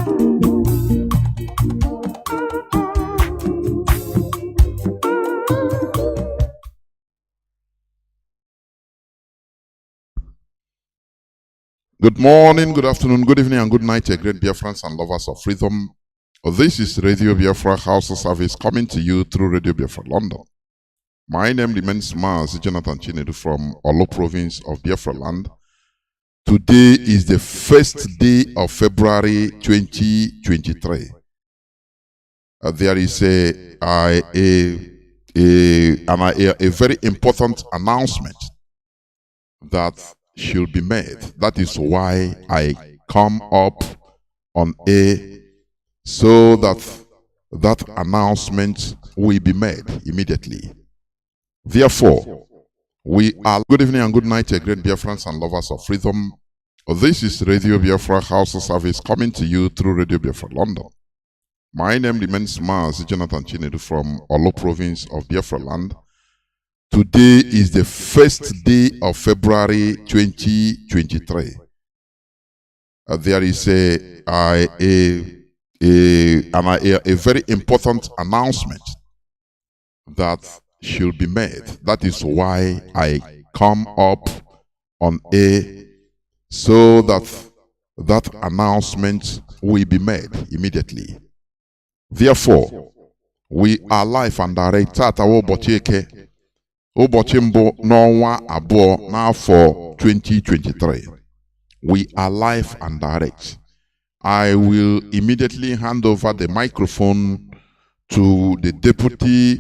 Good morning, good afternoon, good evening, and good night, great Biafrans and lovers of freedom. This is Radio Biafra House of Service coming to you through Radio Biafra London. My name remains Mazi Chinedu from Olo province of Biafra land. Today is the first day of February 2023. There is a very important announcement that should be made. That is why I come up on air, so that announcement will be made immediately. Therefore, we are good evening and good night, great Biafrans and lovers of freedom. This is Radio Biafra House of Service coming to you through Radio Biafra London. My name remains Mazi Chinedu from Olo province of Biafra land. Today is the first day of February 2023. There is a very important announcement that should be made. That is why I come up on air, so that announcement will be made immediately. Therefore, we are live and direct. Tatawo Bocheke. Ụbọchị mbụ n'ọnwa abụọ n'afọ 2023. We are live and direct. I will immediately hand over the microphone to the Deputy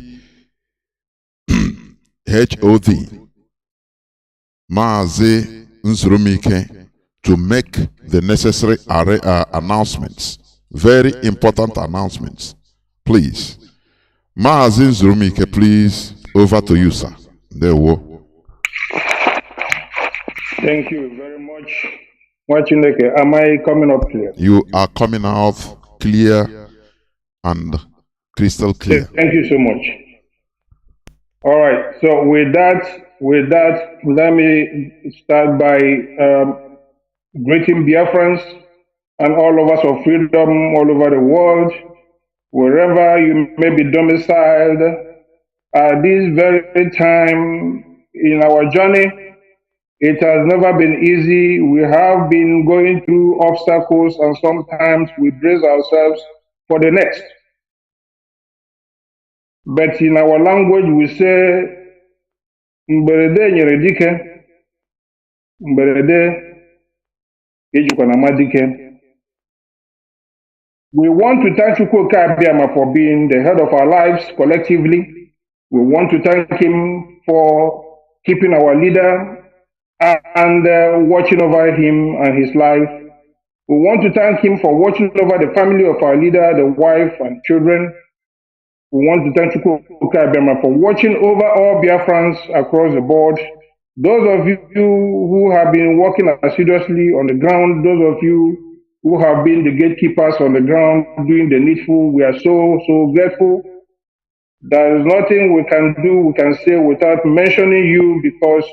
HOD, Mazi Nzurumike, to make the necessary announcements. Very important announcements. Please. Mazi Nzurumike, please, over to you, sir. There we go. Thank you very much. Am I coming up clear? You are coming out clear and crystal clear. Thank you so much. All right. So with that, let me start by greeting Biafrans and all of us of freedom all over the world, wherever you may be domiciled. At this very time in our journey, it has never been easy. We have been going through obstacles, and sometimes we brace ourselves for the next. But in our language, we say, "Mberede nyere dike, mberede ejikwa na madike." We want to thank Chukwuka Abiyama for being the head of our lives collectively. We want to thank him for keeping our leader and watching over him and his life. We want to thank him for watching over the family of our leader, the wife and children. We want to thank Chukwuka Abiyama for watching over all Biafrans across the board. Those of you who have been working assiduously on the ground, those of you who have been the gatekeepers on the ground doing the needful, we are so grateful. There is nothing we can say without mentioning you, because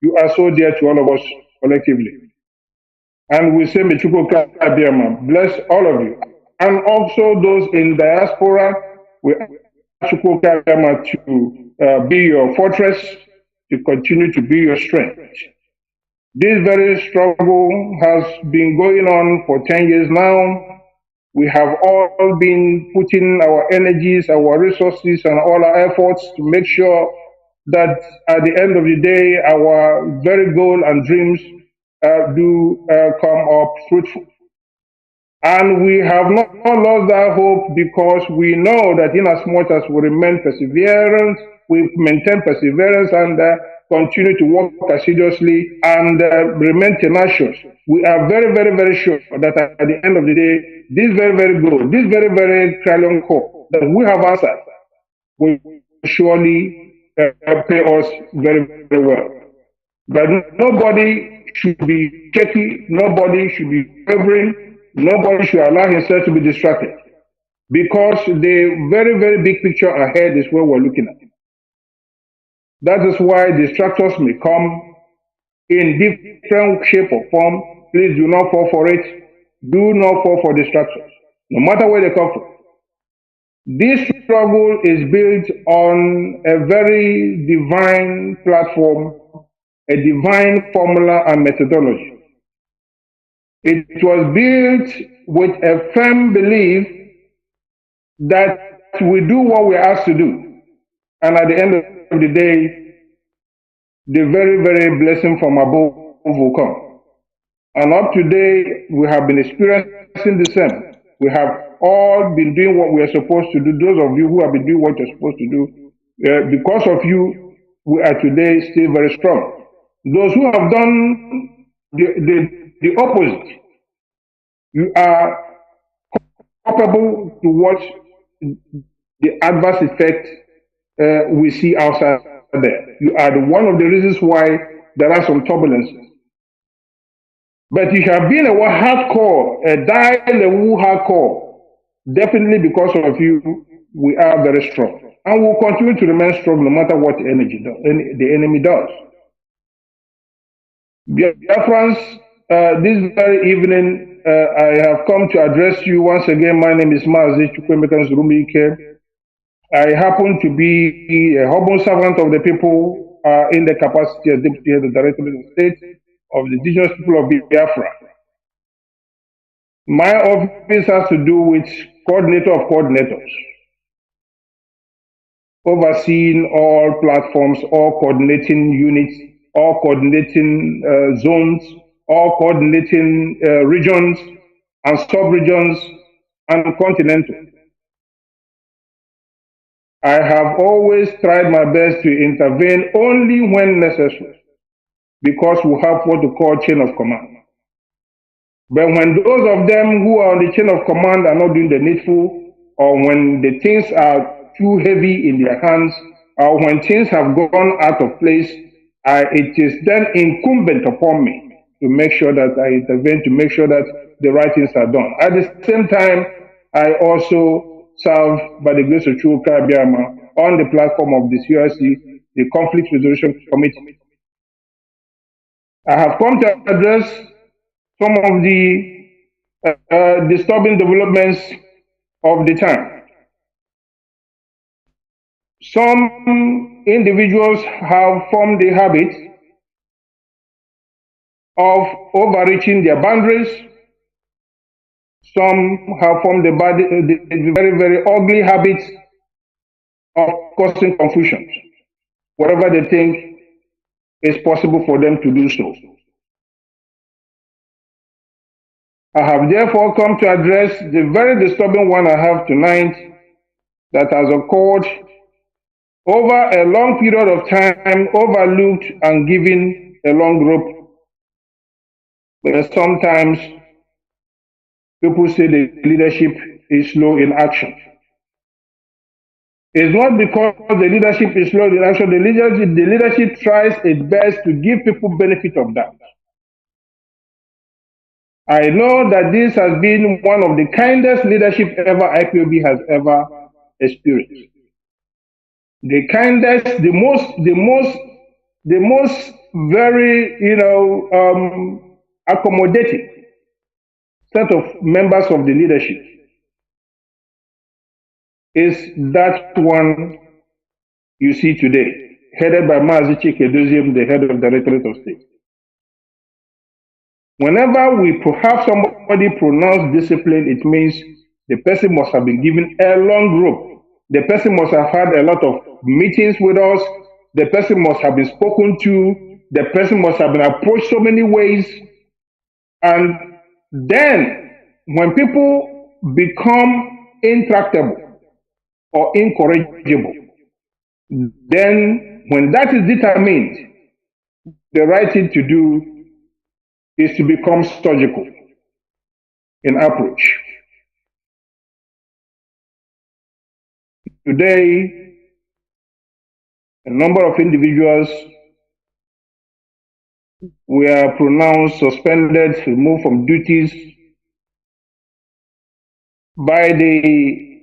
you are so dear to all of us collectively. And we say, Chukwuka Abiyama, bless all of you. And also those in diaspora, we ask Chukwuka Abiyama to be your fortress, to continue to be your strength. This very struggle has been going on for 10 years now. We have all been putting our energies, our resources, and all our efforts to make sure that at the end of the day, our very goal and dreams do come up fruitful. And we have not lost that hope, because we know that in as much as we remain perseverant, we maintain perseverance and continue to work assiduously and remain tenacious, we are very, very, very sure that at the end of the day, this very, very goal, this very, very crowning call that we have answered will surely pay us very, very well. But nobody should be shaky, nobody should be wavering, nobody should allow himself to be distracted, because the very, very big picture ahead is where we're looking at. That is why distractors may come in different shape or form. Please do not fall for it. do not fall for distractions, no matter where they come from. This struggle is built on a very divine platform, a divine formula and methodology. It was built with a firm belief that we do what we're asked to do. And at the end of the day, the very, very blessing from above will come. And up to date, we have been experiencing the same. We have all been doing what we are supposed to do. Those of you who have been doing what you're supposed to do, because of you, we are today still very strong. Those who have done the opposite, you are culpable to watch the adverse effect we see outside there. You are one of the reasons why there are some turbulences. But you have been a hardcore, a die-level hardcore. Definitely because of you, we are very strong. And we'll continue to remain strong no matter what the enemy does. Biafrans, this very evening, I have come to address you once again. My name is Mazi. I happen to be a humble servant of the people in the capacity as Deputy Head of the Director of the State of the indigenous people of Biafra. My office has to do with coordinator of coordinators, overseeing all platforms, all coordinating units, all coordinating zones, all coordinating regions and sub-regions and continental. I have always tried my best to intervene only when necessary, because we have what we call chain of command. But when those of them who are on the chain of command are not doing the needful, or when the things are too heavy in their hands, or when things have gone out of place, it is then incumbent upon me to make sure that I intervene, to make sure that the right things are done. At the same time, I also serve by the grace of Chuka Biama on the platform of the CRC, the Conflict Resolution Committee. I have come to address some of the disturbing developments of the time. Some individuals have formed the habit of overreaching their boundaries. Some have formed the very, very ugly habit of causing confusion, whatever they think is possible for them to do so. I have therefore come to address the very disturbing one I have tonight that has occurred over a long period of time, overlooked and given a long rope. But sometimes people say the leadership is slow in action. It's not because the leadership is slow in action. The leadership tries its best to give people benefit of that. I know that this has been one of the kindest leadership ever IPOB has ever experienced. The kindest, the most very, accommodating set of members of the leadership is that one you see today, headed by Mazi Hdos, the head of the Directorate of State. Whenever we have somebody pronounce discipline, it means the person must have been given a long rope. The person must have had a lot of meetings with us. The person must have been spoken to. The person must have been approached so many ways. And then, when people become intractable or incorrigible, then when that is determined, the right thing to do is to become surgical in approach. Today, a number of individuals were pronounced suspended, removed from duties by the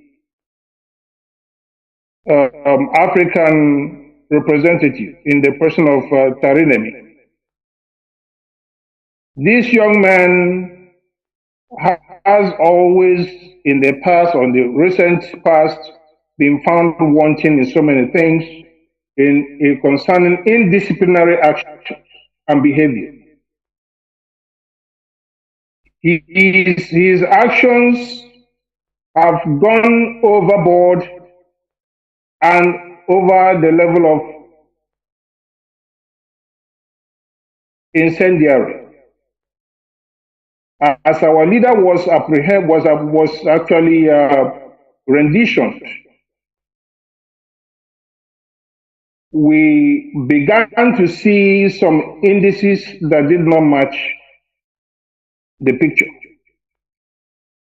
African representative in the person of Tarinemi. This young man has always in the past, or in the recent past, been found wanting in so many things concerning indisciplinary actions and behavior. His actions have gone overboard and over the level of incendiary. As our leader was actually renditioned, we began to see some indices that did not match the picture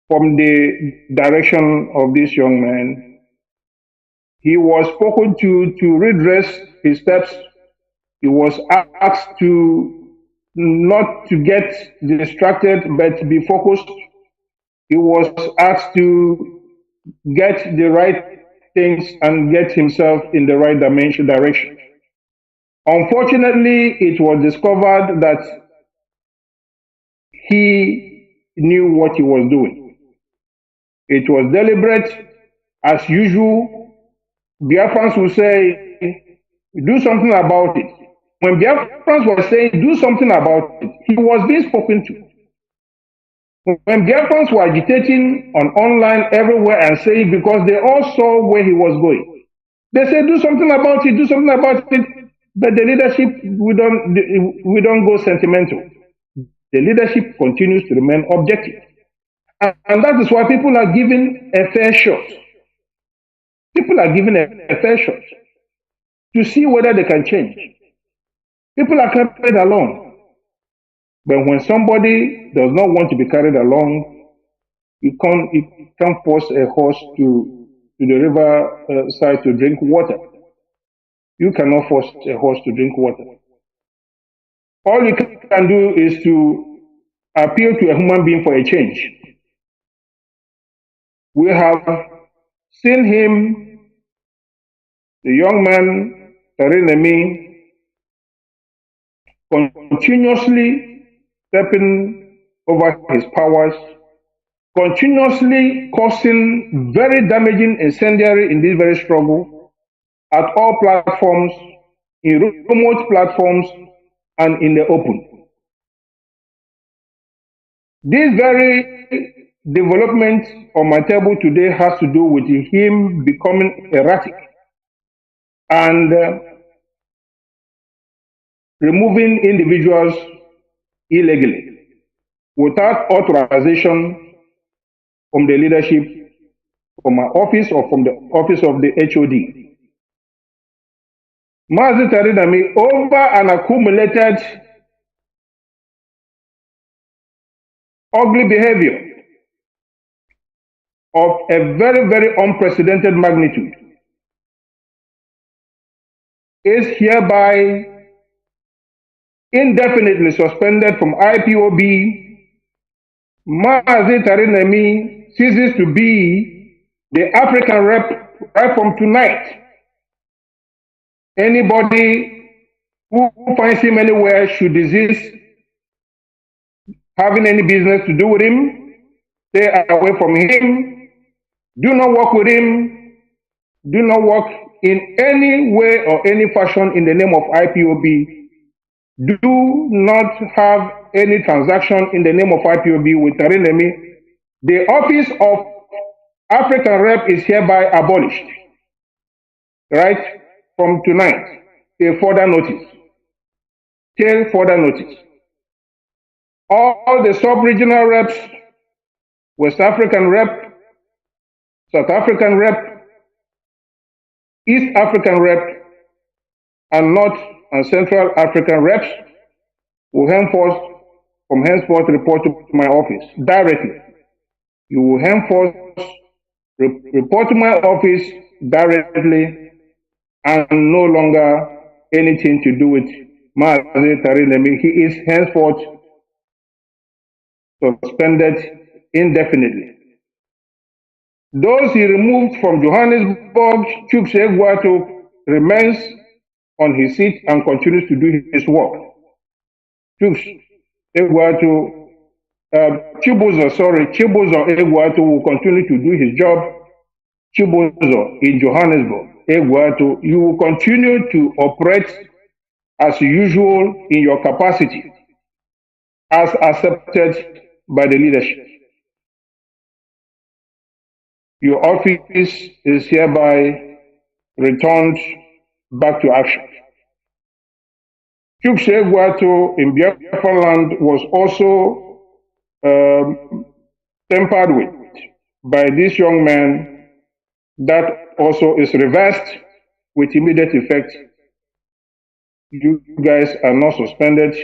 from the direction of this young man. He was spoken to redress his steps. He was asked to not to get distracted but to be focused. He was asked to get the right things and get himself in the right direction. Unfortunately, it was discovered that he knew what he was doing. It was deliberate. As usual, Biafrans will say, do something about it. When Biafrans were saying, do something about it, he was being spoken to. When Biafrans were agitating on online everywhere and saying, because they all saw where he was going, they said, do something about it, do something about it. But the leadership, we don't go sentimental. The leadership continues to remain objective. And that is why people are given a fair shot. People are given a fair shot to see whether they can change. People are carried along. But when somebody does not want to be carried along, you can't force a horse to the river side to drink water. You cannot force a horse to drink water. All you can do is to appeal to a human being for a change. We have seen him, the young man, Nnamdi, continuously stepping over his powers, continuously causing very damaging incendiary in this very struggle at all platforms, in remote platforms, and in the open. This very development on my table today has to do with him becoming erratic and removing individuals illegally without authorization from the leadership, from my office, or from the office of the HOD. Mazi Nnamdi, over an accumulated ugly behavior of a very, very unprecedented magnitude, is hereby indefinitely suspended from IPOB. Mazi Nnamdi ceases to be the African rep right from tonight. Anybody who finds him anywhere should desist having any business to do with him. Stay away from him. Do not work with him. Do not work in any way or any fashion in the name of IPOB. Do not have any transaction in the name of IPOB with Nnamdi. The office of African rep is hereby abolished. Right? From tonight, till further notice. Till further notice. All the sub-regional reps, West African rep, South African rep, East African rep, and North and Central African reps will from henceforth report to my office directly. You will henceforth report to my office directly, and no longer anything to do with Mazi Nnamdi. He is henceforth suspended indefinitely. Those he removed from Johannesburg, Chuks Egwato remains on his seat and continues to do his work. Chuks Egwato Chibuzo Egwuatu will continue to do his job. Chibuzo in Johannesburg, Egwuatu, you will continue to operate as usual in your capacity as accepted by the leadership. Your office is hereby returned back to action. Chuks Egwuatu in Biafra land was also tempered with by this young man. That also is reversed with immediate effect. You guys are not suspended.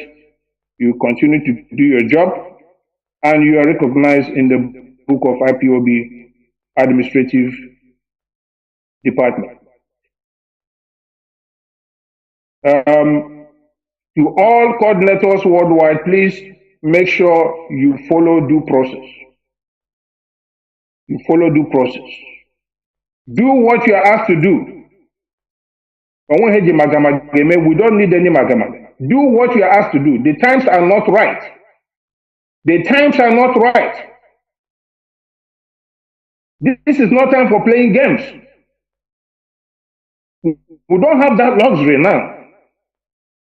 You continue to do your job, and you are recognized in the book of IPOB Administrative Department. To all coordinators worldwide, please make sure you follow due process. You follow due process. Do what you are asked to do. We don't need any magama. Do what you are asked to do. The times are not right. The times are not right. This is not time for playing games. We don't have that luxury now.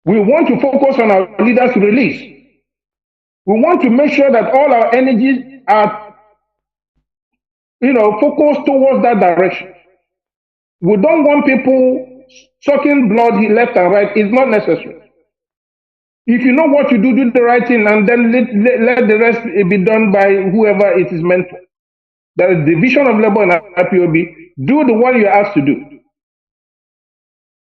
We want to focus on our leaders' release. We want to make sure that all our energies are, focused towards that direction. We don't want people sucking blood left and right. It's not necessary. If you know what to do, do the right thing, and then let the rest be done by whoever it is meant for. There is division of labor in IPOB. Do the one you're asked to do.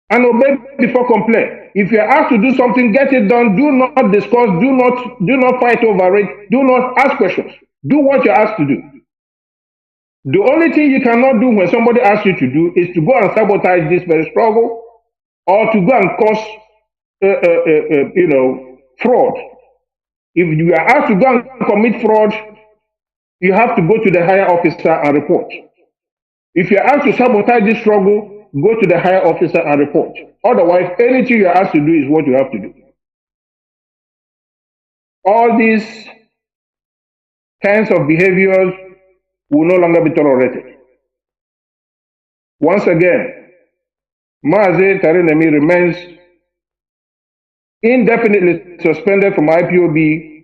And obey before complain. If you're asked to do something, get it done. Do not discuss. Do not fight over it. Do not ask questions. Do what you're asked to do. The only thing you cannot do when somebody asks you to do is to go and sabotage this very struggle, or to go and cause, fraud. If you are asked to go and commit fraud, you have to go to the higher officer and report. If you are asked to sabotage this struggle, go to the higher officer and report. Otherwise, anything you are asked to do is what you have to do. All these kinds of behaviors will no longer be tolerated. Once again, Mazi Tarinemi remains indefinitely suspended from IPOB,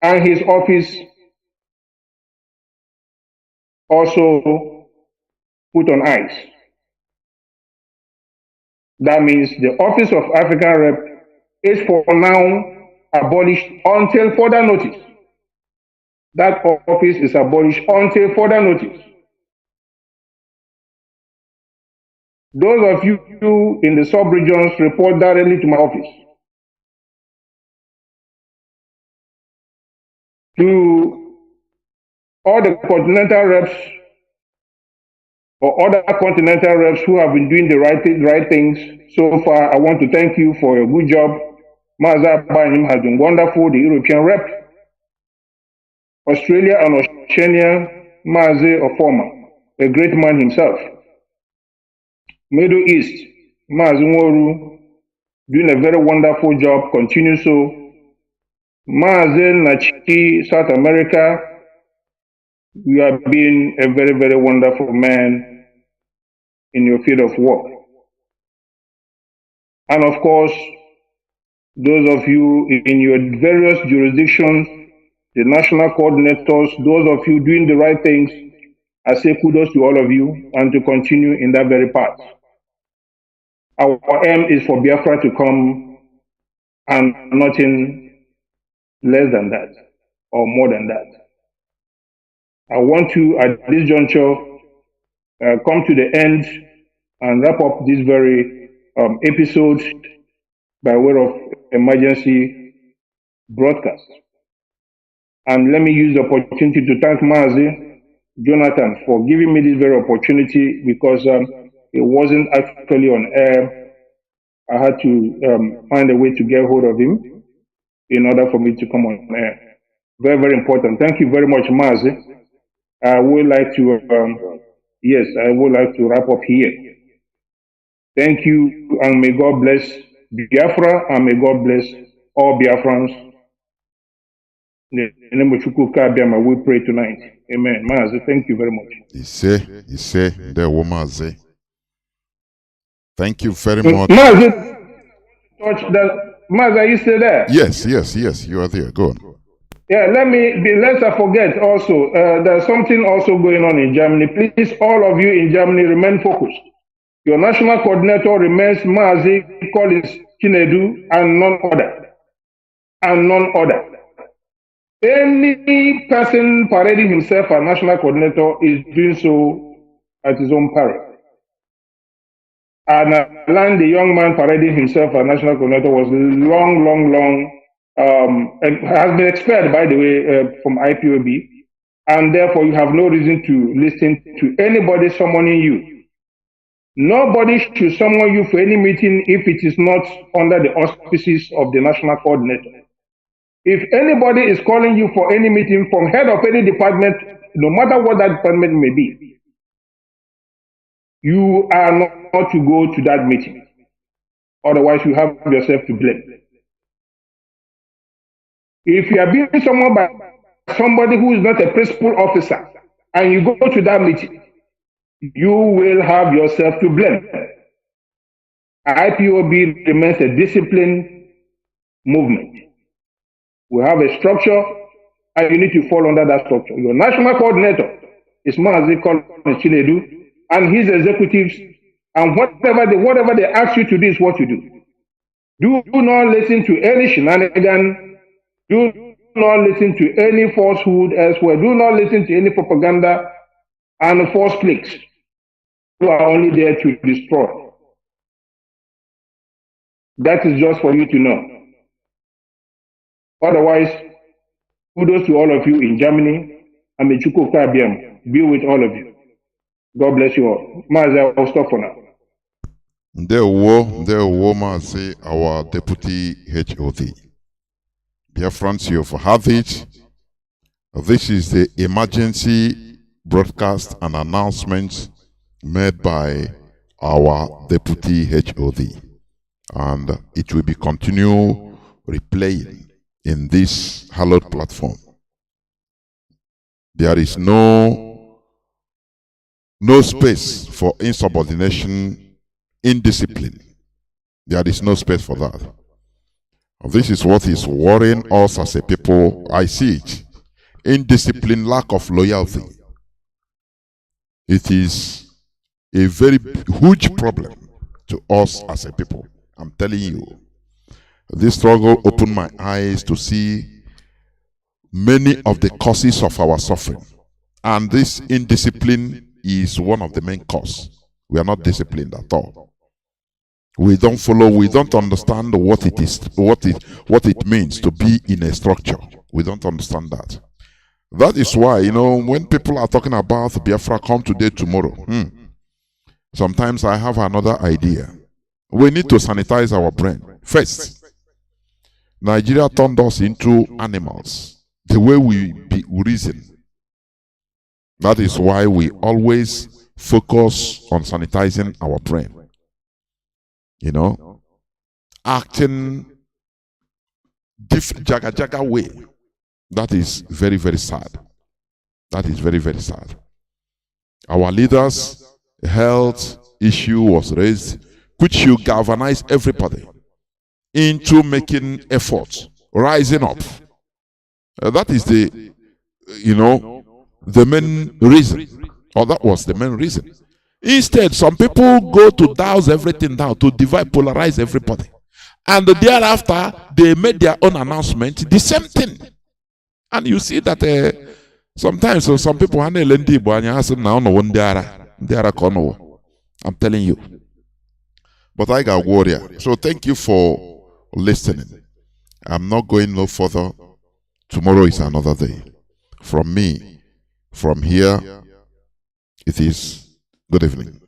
and his office also put on ice. That means the office of African Rep is for now abolished until further notice. That office is abolished until further notice. Those of you in the sub-regions, report directly to my office. To all the continental reps or other continental reps who have been doing the right things so far, I want to thank you for your good job. Mazi Abanim has been wonderful. The European rep, Australia and Oceania, Mazi Ofoma, a great man himself. Middle East, Mazi Nworu, doing a very wonderful job. Continue so. Mazi Nachi, South America, you have been a very, very wonderful man in your field of work. And of course, those of you in your various jurisdictions, the national coordinators, those of you doing the right things, I say kudos to all of you and to continue in that very path. Our aim is for Biafra to come, and nothing less than that or more than that. I want to, at this juncture, come to the end and wrap up this very episode by way of emergency broadcast. And let me use the opportunity to thank Mazi Jonathan for giving me this very opportunity, because it wasn't actually on air. I had to find a way to get hold of him in order for me to come on air. Very, very important. Thank you very much, Mazi. I would like to, I would like to wrap up here. Thank you, and may God bless Biafra, and may God bless all Biafrans. In the name of Chukwuka Abiyama, we pray tonight. Amen. Mazi, thank you very much. He say, the woman say. Thank you very much. Mazi, touch that. Mazi, are you still there? Yes, you are there. Go on. Yeah, lest I forget also, there's something also going on in Germany. Please, all of you in Germany, remain focused. Your national coordinator remains Mazi Collins Chinedu and none other. Any person parading himself as national coordinator is doing so at his own peril. And Alan, the young man parading himself as national coordinator, was long, and has been expelled, by the way, from IPOB. And therefore, you have no reason to listen to anybody summoning you. Nobody should summon you for any meeting if it is not under the auspices of the national coordinator. If anybody is calling you for any meeting from head of any department, no matter what that department may be, you are not to go to that meeting. Otherwise, you have yourself to blame. If you are being summoned by somebody who is not a principal officer and you go to that meeting, you will have yourself to blame. IPOB remains a disciplined movement. We have a structure, and you need to fall under that structure. Your national coordinator is Mazi Collins Chinedu, and his executives, and whatever they ask you to do is what you do. Do not listen to any shenanigan. Do not listen to any falsehood elsewhere. Do not listen to any propaganda and false clicks. You are only there to destroy. That is just for you to know. Otherwise, kudos to all of you in Germany, and may Chukwuka Abiyama be with all of you. God bless you all. Mazi, I'll stop for now. There were Mazi, our deputy HOD. Biafrans, you've heard it. This is the emergency broadcast and announcement made by our deputy HOD. And it will be continue replaying in this hallowed platform. There is no space for insubordination, indiscipline. There is no space for that. This is what is worrying us as a people. I see it. Indiscipline, lack of loyalty. It is a very huge problem to us as a people. I'm telling you. This struggle opened my eyes to see many of the causes of our suffering. And this indiscipline is one of the main causes. We are not disciplined at all. We don't follow, we don't understand what it is, what it means to be in a structure. We don't understand that. That is why, when people are talking about Biafra come today, tomorrow, sometimes I have another idea. We need to sanitize our brain first. Nigeria turned us into animals, the way we reason. That is why we always focus on sanitizing our brain. Acting different jaga way. That is very, very sad. That is very, very sad. Our leaders' health issue was raised, which should galvanize everybody into making efforts, rising up. That is the main reason, or that was the main reason. Instead, some people go to douse everything down, to divide, polarize everybody. And thereafter, they made their own announcement, the same thing. And you see that sometimes some people, I'm telling you. But I got warrior. So thank you for listening. I'm not going no further. Tomorrow is another day. From me, from here, it is good evening.